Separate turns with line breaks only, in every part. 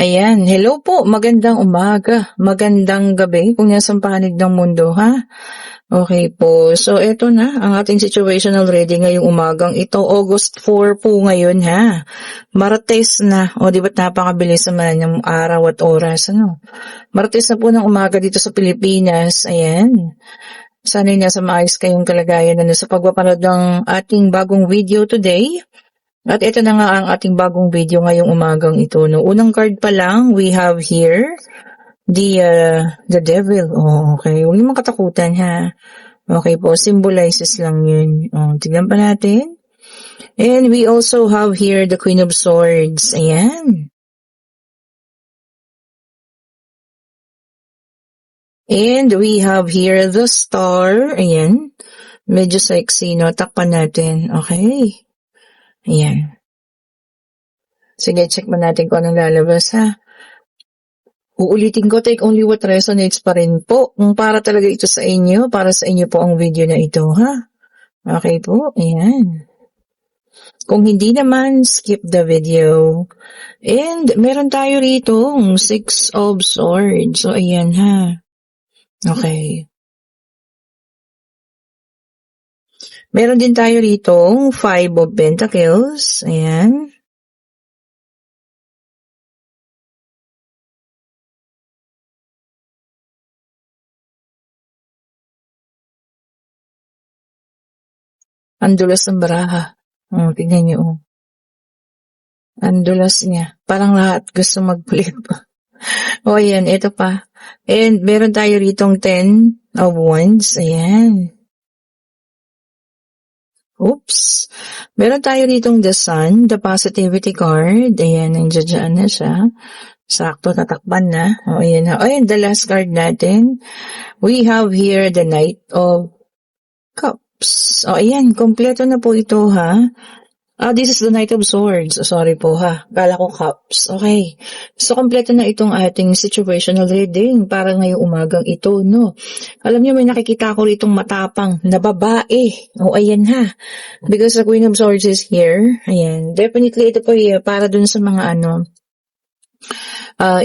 Ayan, hello po, magandang umaga, magandang gabi kung nasang panig ng mundo, ha? Okay po, so eto na ang ating situational reading ngayong umagang ito, August 4 po ngayon, ha? Martes na, o di ba't napakabilis naman ng araw at oras, ano? Martes na po ng umaga dito sa Pilipinas, ayan. Sana'y nasa maayos kayong kalagayan sa pagpapanood ng ating bagong video today. At ito na nga ang ating bagong video ngayong umagang ito. No? Unang card pa lang, we have here the devil. Oh, okay. Huwag naman katakutan, ha. Okay po, symbolizes lang yun. Oh, tignan pa natin. And we also have here the Queen of Swords. Ayan. And we have here the Star. Ayan. Medyo sexy, no? Takpan natin. Okay. Ayan. Sige, check mo natin kung anong lalabas, ha. Uulitin ko, take only what resonates pa rin po. Kung para talaga ito sa inyo, para sa inyo po ang video na ito, ha. Okay po, ayan. Kung hindi naman, skip the video. And meron tayo rito, 6 of Swords. So, ayan, ha. Okay. Meron din tayo rito, 5 of Pentacles. Ayan. Ang dulas ng baraha. Oh, tignan niyo, oh. Ang dulas niya. Parang lahat gusto mag-flip. O, ayan, ito pa. And meron tayo ritong 10 of Wands. Ayan. Oops. Meron tayo ritong the Sun, the positivity card. Ayan, nandiyan na siya. Sakto, natakpan na. O, ayan na. O, ayan, the last card natin. We have here the Knight of Cups. O, ayan, kompleto na po ito, ha. This is the Knight of Swords. Sorry po, ha. Kala ko Cups. Okay. So, kompleto na itong ating situational reading para ngayong umagang ito, no? Alam niyo, may nakikita ko ritong matapang na babae. O, ayan, ha. Because the Queen of Swords is here. Ayan. Definitely, ito po para dun sa mga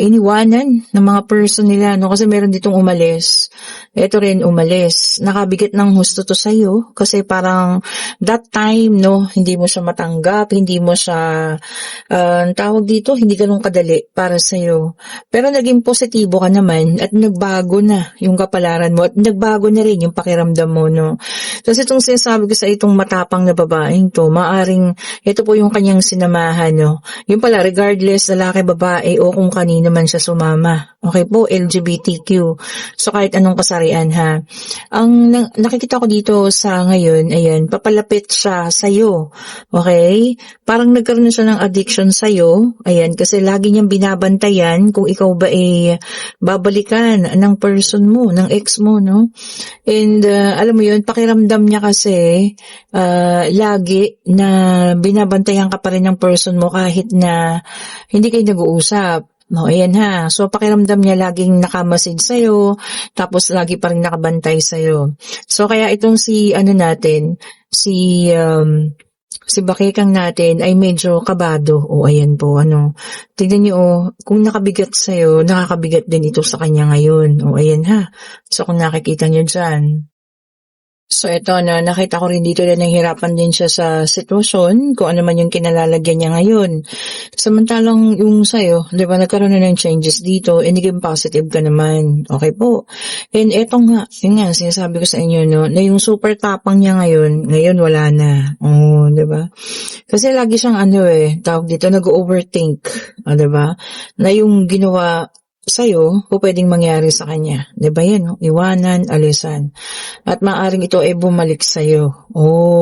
iniwanan ng mga person nila, no? Kasi meron ditong umalis. Ito rin umalis. Nakabigat ng husto to sa'yo kasi parang that time, no, hindi mo siya matanggap, hindi mo siya, tawag dito, hindi ganun kadali para sa'yo. Pero naging positibo ka naman at nagbago na yung kapalaran mo at nagbago na rin yung pakiramdam mo, no? Kasi itong sinasabi ko sa itong matapang na babaeng to, maaring ito po yung kanyang sinamahan, no? Yung pala, regardless, lalaki, babae, o kung kanino man siya sumama. Okay po, LGBTQ. So, kahit anong kasarian, ha. Ang nakikita ko dito sa ngayon, ayan, papalapit siya sa'yo. Okay? Parang nagkaroon na siya ng addiction sa'yo. Ayan, kasi lagi niyang binabantayan kung ikaw ba babalikan ng person mo, ng ex mo, no? And, alam mo yun, pakiramdam niya kasi, lagi na binabantayan ka pa rin ng person mo kahit na hindi kayo nag-uusap. No, ayan, ha. So, pakiramdam niya laging nakamasid sa'yo, tapos lagi pa rin nakabantay sa'yo. So, kaya itong natin, si bakekang natin ay medyo kabado. O, ayan po, tignan niyo, kung nakabigat sa'yo, nakakabigat din ito sa kanya ngayon. O, ayan, ha. So, kung nakikita niyo dyan. So, ito na, nakita ko rin dito na nahihirapan din siya sa sitwasyon, kung ano man yung kinalalagyan niya ngayon. Samantalang yung sa'yo, di ba, nagkaroon na ng changes dito, and naging positive ka naman. Okay po. And eto nga, yun nga, sinasabi ko sa inyo, no, na yung super tapang niya ngayon wala na. Oh, di ba? Kasi lagi siyang tawag dito, nag-overthink. Di ba? Na yung ginawa sa'yo, o pwedeng mangyari sa kanya. Diba yan? No? Iwanan, alisan. At maaring ito ay bumalik sa'yo.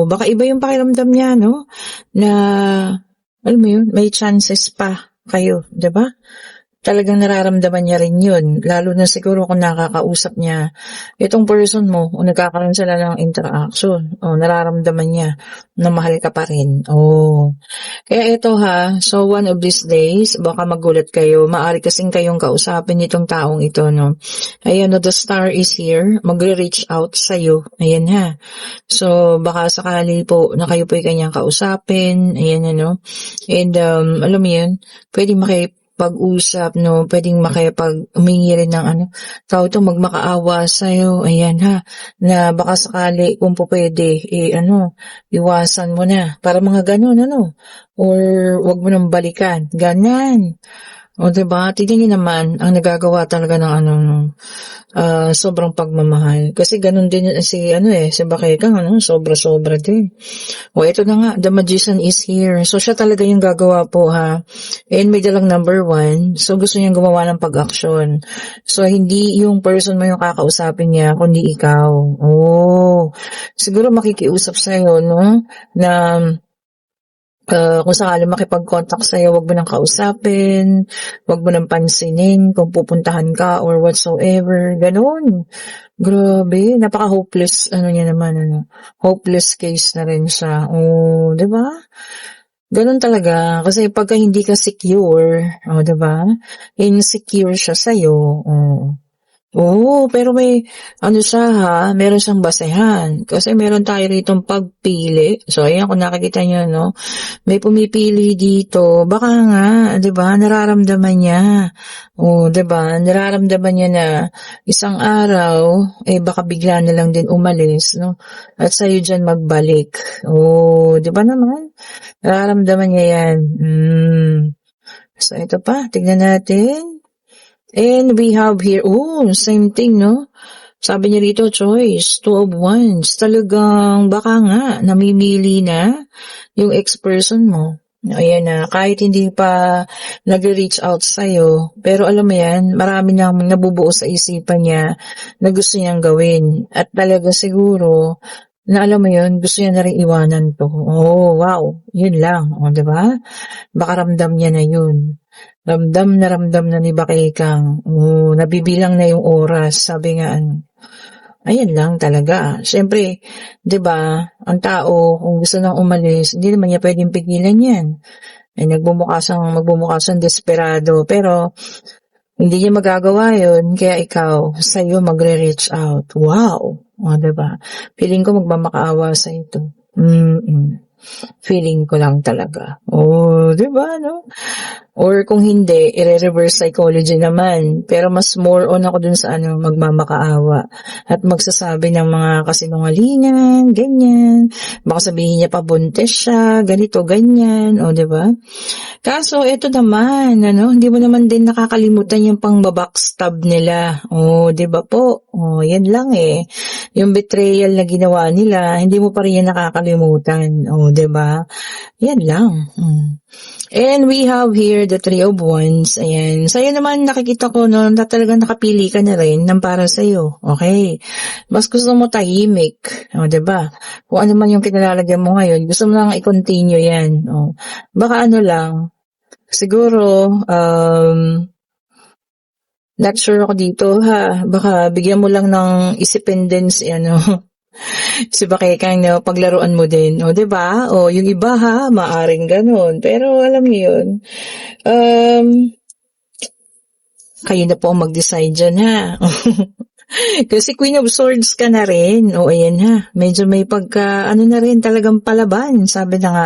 Baka iba yung pakiramdam niya, no? Na, alam mo yun, may chances pa kayo. Diba? Talagang nararamdaman niya rin yun. Lalo na siguro kung nakakausap niya itong person mo o nagkakaroon sila ng interaction o nararamdaman niya na mahal ka pa rin. Kaya ito, ha, so one of these days, baka magulat kayo, maaari kasing kayong kausapin itong taong ito, no? Ayan, no, the star is here, magre-reach out sa'yo. Ayan, ha. So, baka sakali po na kayo po'y kanyang kausapin. Ayan, ano. And, alam mo yun, pwede pag-usap, no, pwedeng humingi rin ng tao to, magmakaawa sa'yo, ayan ha, na baka sakali kung pwede, iwasan mo na, para mga ganun, or wag mo nang balikan, ganan. O diba, tignan niyo naman, ang nagagawa talaga ng sobrang pagmamahal. Kasi ganun din si Bakekang, sobra-sobra din. O ito na nga, the magician is here. So siya talaga yung gagawa po ha. And may dalang number 1. So gusto niyang gumawa ng pag-action. So hindi yung person mo yung kakausapin niya, kundi ikaw. Oh, siguro makikiusap sa'yo, no? Na kung sakali makipag-contact sa'yo, wag mo nang kausapin, wag mo nang pansinin kung pupuntahan ka or whatsoever. Ganun. Grabe, napaka-hopeless, niya naman, hopeless case na rin siya. Oh, di ba? Ganun talaga. Kasi pagka hindi ka secure, di ba? Insecure siya sa'yo, Oo, pero may siya ha, meron siyang basehan. Kasi meron tayo ritong pagpili. So, ayan, kung nakikita niyo, no, may pumipili dito. Baka nga, 'di ba, nararamdaman niya. Oh, 'di ba, nararamdaman niya na isang araw, baka bigla na lang din umalis, no, at sa'yo dyan magbalik. Oh, 'di ba naman? Nararamdaman niya yan. So, ito pa, tignan natin. And we have here, same thing, no? Sabi niya rito, choice, 2 of wands. Talagang baka nga, namimili na yung ex-person mo. Ayan na, kahit hindi pa nag-reach out sa'yo, pero alam mo yan, marami nang nabubuo sa isipan niya na gusto niyang gawin. At talaga siguro, na alam mo yun, gusto niya na rin iwanan to. Oh, wow, yun lang, diba? Baka ramdam niya na yun. Ramdam na ni Bakekang. Nabibilang na yung oras. Sabi nga, ayan lang talaga. Siyempre, 'di ba, ang tao, kung gusto nang umalis, hindi naman niya pwedeng pigilan yan. Magmumukha siyang desperado. Pero, hindi niya magagawa yun. Kaya ikaw, sa'yo magre-reach out. Wow! O, 'di ba? Feeling ko magmamakaawa sa ito. Feeling ko lang talaga. Oh, 'di ba, no? Or kung hindi, i-reverse psychology naman. Pero mas more on ako dun sa magmamakaawa. At magsasabi ng mga kasinungalingan, ganyan. Baka sabihin niya pa buntis siya, ganito, ganyan. O, diba? Kaso, ito naman, hindi mo naman din nakakalimutan yung pang backstab nila. O, diba po? O, yan lang Yung betrayal na ginawa nila, hindi mo pa rin yan nakakalimutan. O, diba? Yan lang. And we have here the 3 of wands. Ayan. Sa'yo naman nakikita ko na talagang nakapili ka na rin ng para sa'yo. Okay. Mas gusto mo tahimik. O, diba? Kung ano man yung kinalalagyan mo ngayon, gusto mo lang i-continue yan. O. Baka lang. Siguro, not sure ako dito ha. Baka bigyan mo lang ng isipin din si si Bakekang, paglaruan mo din. O, diba? O, yung iba ha, maaring ganun. Pero, alam niyo yun. Kayo na po ang mag-decide dyan, ha? Kasi Queen of Swords ka na rin. O, ayan ha. Medyo may pagka, na rin, talagang palaban. Sabi na nga,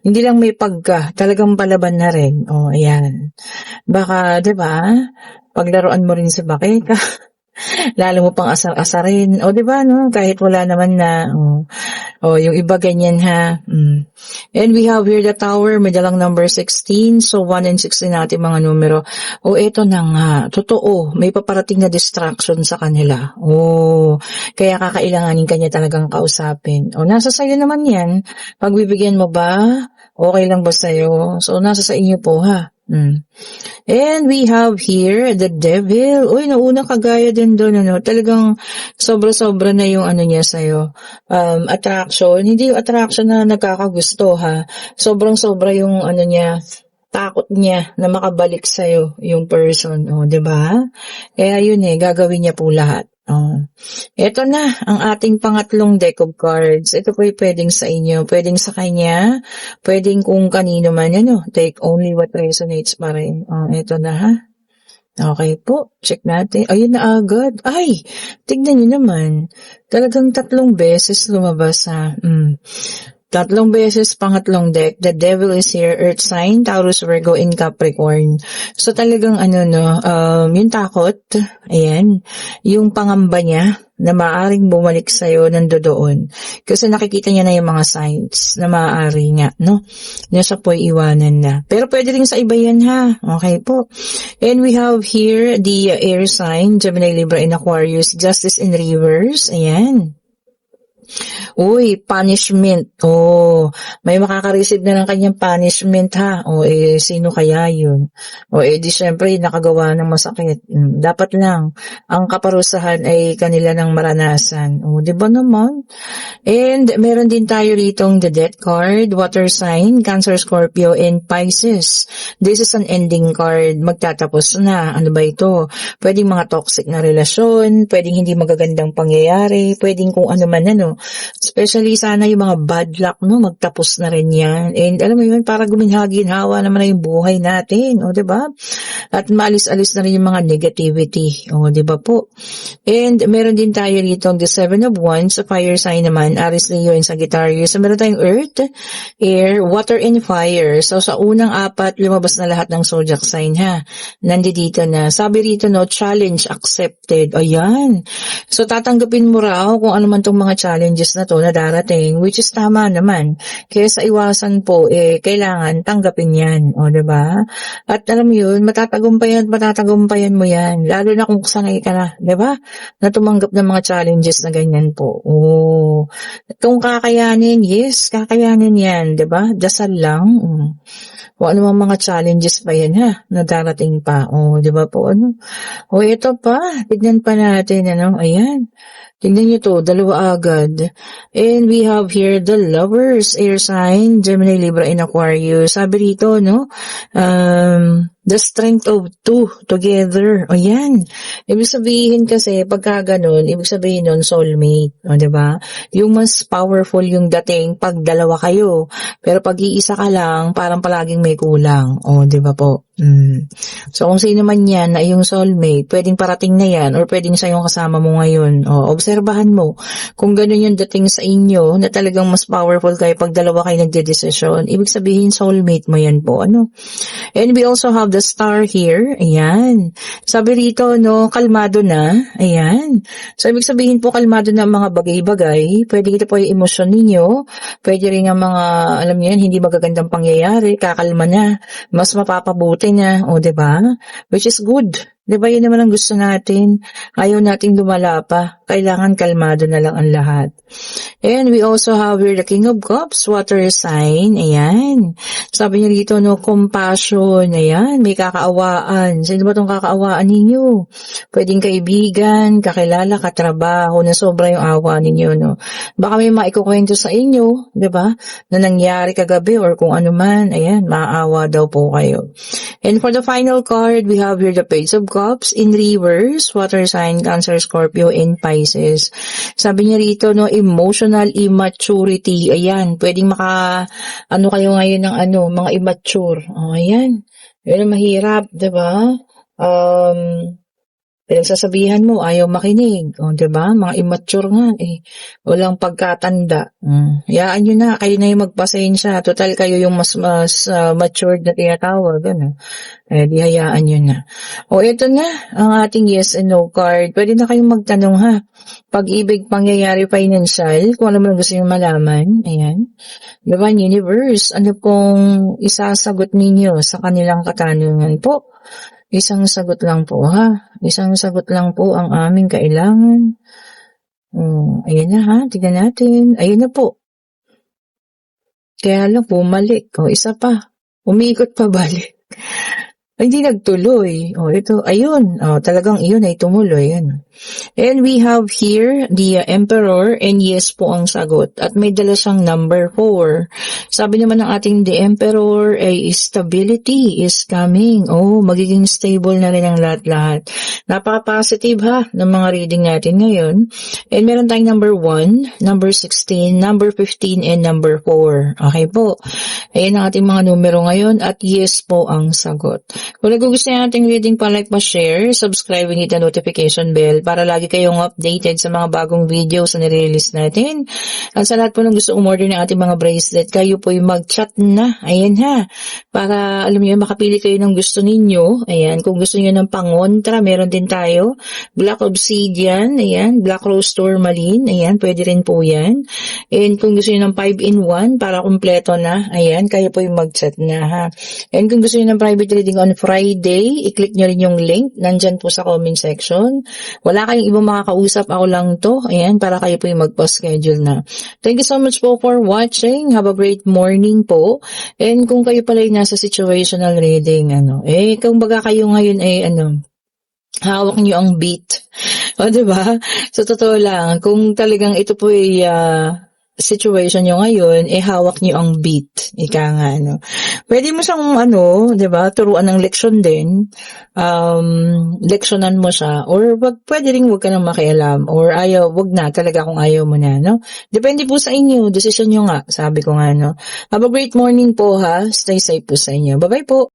hindi lang may pagka, talagang palaban na rin. O, ayan. Baka, diba? Paglaruan mo rin si Bakekang. Lalo mo pang asar-asarin. O, diba, no? Kahit wala naman na, yung iba ganyan, ha? And we have here the tower, may dalang number 16. So, 1 and 16 natin mga numero. O, eto na nga. Totoo, may paparating na distraction sa kanila. Kaya kakailanganin kanya talagang kausapin. O, nasa sayo naman yan. Pagbibigyan mo ba? Okay lang ba sa'yo? So, nasa sa inyo po, ha? And we have here the devil. Uy, nauna kagaya din doon, talagang sobra-sobra na yung niya sa'yo. Attraction, hindi yung attraction na nagkakagusto, ha. Sobrang-sobra yung niya, takot niya na makabalik sa'yo yung person, diba? Kaya yun gagawin niya po lahat. Ito na, ang ating pangatlong deck of cards. Ito po pwedeng sa inyo, pwedeng sa kanya, pwedeng kung kanino man, take only what resonates pa rin. Ito na ha. Okay po, check natin. Ayun na agad. Ay, tignan nyo naman. Talagang 3 beses lumabas ha. Tatlong beses, pangatlong deck, the devil is here, earth sign, Taurus, Virgo, and Capricorn. So talagang yung takot, ayan, yung pangamba niya, na maaaring bumalik sa'yo nandoon. Kasi nakikita niya na yung mga signs na maaari nga, no? Na siya po iwanan na. Pero pwede rin sa iba yan, ha? Okay po. And we have here the air sign, Gemini, Libra, and Aquarius, justice in reverse. Ayan. Uy, punishment. Oh, may makaka-receive na ng kanyang punishment, ha. Sino kaya yun? Di syempre, nakagawa ng masakit. Dapat lang, ang kaparusahan ay kanila ng maranasan. Di ba naman? And meron din tayo ritong the death card, water sign, Cancer, Scorpio, and Pisces. This is an ending card. Magtatapos na. Ano ba ito? Pwedeng mga toxic na relasyon, pwedeng hindi magagandang pangyayari, pwedeng kung ano man, Especially sana yung mga bad luck, magtapos na rin yan. And alam mo yun, para guminhagin-hawa naman na yung buhay natin, diba? At maalis-alis na rin yung mga negativity, diba po? And meron din tayo rito the Seven of Wands, sa fire sign naman, Aries, Leo, and Sagittarius. So meron tayong earth, air, water, and fire. So sa unang apat, lumabas na lahat ng zodiac sign, ha? Nandito na. Sabi rito, challenge accepted. Ayan. So tatanggapin mo raw kung ano man tong mga challenges na to na darating, which is tama naman. Kaya sa iwasan po, kailangan tanggapin yan, diba? At alam mo yun, matatagumpayan mo yan, lalo na kung sanay ka na, diba? Na tumanggap ng mga challenges na ganyan po. Kung kakayanin, yes, kakayanin yan, diba? Dasal lang. Kung ano mga challenges pa yan, ha, na darating pa. Diba po, ito pa, tignan pa natin, ayan. Tingnan nyo to, dalawa agad. And we have here the lovers, air sign, Gemini, Libra, and Aquarius. Sabi rito, the strength of two together. Ayan. Ibig sabihin kasi, pagka ganun, ibig sabihin nun, soulmate. Diba? Yung mas powerful yung dating pag dalawa kayo. Pero pag iisa ka lang, parang palaging may kulang. Diba po? So, kung sino man yan na yung soulmate, pwedeng parating na yan or pwedeng siya yung kasama mo ngayon. Obserbahan mo. Kung ganun yung dating sa inyo, na talagang mas powerful kayo pag dalawa kayo nagdedesisyon, ibig sabihin soulmate mo yan po. And we also have the star here. Ayan. Sabi rito, kalmado na. Ayan. So, ibig sabihin po, kalmado na ang mga bagay-bagay. Pwede ito po yung emosyon ninyo. Pwede rin ang mga, alam niyo yan, hindi magagandang pangyayari. Kakalma na. Mas mapapabuti na. Diba? Which is good. Diba yun naman ang gusto natin? Ayaw nating lumala pa. Kailangan kalmado na lang ang lahat. And we also have here the King of Cups, water sign. Ayan. Sabi niya dito, compassion. Ayan. May kakaawaan. Sino ba itong kakaawaan ninyo? Pwedeng kaibigan, kakilala, katrabaho, na sobra yung awa ninyo, Baka may maikukwento sa inyo, diba? Na nangyari kagabi or kung ano man. Ayan. Maawa daw po kayo. And for the final card, we have here the Page of Cups in reverse, water sign, Cancer, Scorpio, and Pisces. Sabi niya rito, emotional immaturity. Ayan, pwedeng kayo ngayon ng mga immature. Ayan. Yun ang mahirap, diba? Pinagsasabihan mo, ayaw makinig. Diba? Mga immature nga, walang pagkatanda. Hayaan nyo na, kayo na yung magpasensya. Total, kayo yung mas matured na tinatawag. Di hayaan nyo na. Ito na, ang ating yes and no card. Pwede na kayong magtanong, ha? Pag-ibig, pangyayari, financial, kung ano man gusto nyo malaman. Ayan. Diba, universe, ano pong isasagot ninyo sa kanilang katanungan po? Isang sagot lang po, ha? Isang sagot lang po ang aming kailangan. Ayan na, ha? Tignan natin. Ayun na po. Kaya lang, bumalik. Isa pa. Umiikot pa balik. Hindi nagtuloy. Ito, ayun. Talagang iyon ay tumuloy. Yan. And we have here the Emperor, and yes po ang sagot. At may dala siyang number 4. Sabi naman ng ating the Emperor ay stability is coming. Magiging stable na rin ang lahat-lahat. Napaka-positive, ha, ng mga reading natin ngayon. And meron tayong number 1, number 16, number 15, and number 4. Okay po. Ayan ang ating mga numero ngayon at yes po ang sagot. Kung nagugustuhan nating reading, pa-like, pa-share, subscribe, and hit the notification bell para lagi kayong updated sa mga bagong videos na nire-release natin. At sa lahat po ng gusto umorder ng ating mga bracelet, kayo po yung mag-chat na. Ayan ha. Para, alam niyo, makapili kayo ng gusto ninyo. Ayan. Kung gusto niyo ng pangontra, meron din tayo. Black Obsidian. Ayan. Black Rose Tourmaline. Ayan. Pwede rin po yan. And kung gusto niyo ng 5-in-1 para kumpleto na. Ayan. Kayo po yung mag-chat na ha. And kung gusto niyo ng private reading on Friday, i-click nyo rin yung link. Nandyan po sa comment section. Wala kayong ibang makakausap. Ako lang to. Ayan. Para kayo po yung magpa-schedule na. Thank you so much po for watching. Have a great morning po. And kung kayo pala yung nasa situational reading, kung baga kayo ngayon ay, hawak niyo ang beat. O, diba? So, totoo lang. Kung talagang ito po ay, situation nyo ngayon, hawak niyo ang beat. Ika nga, Pwede mo siyang, diba, turuan ng leksyon din. Leksyonan mo siya. Or, pwede rin wag ka nang makialam. Or, wag na talaga kung ayaw mo na, Depende po sa inyo. Decision nyo nga. Sabi ko nga, Have a great morning po, ha. Stay safe po sa inyo. Bye-bye po.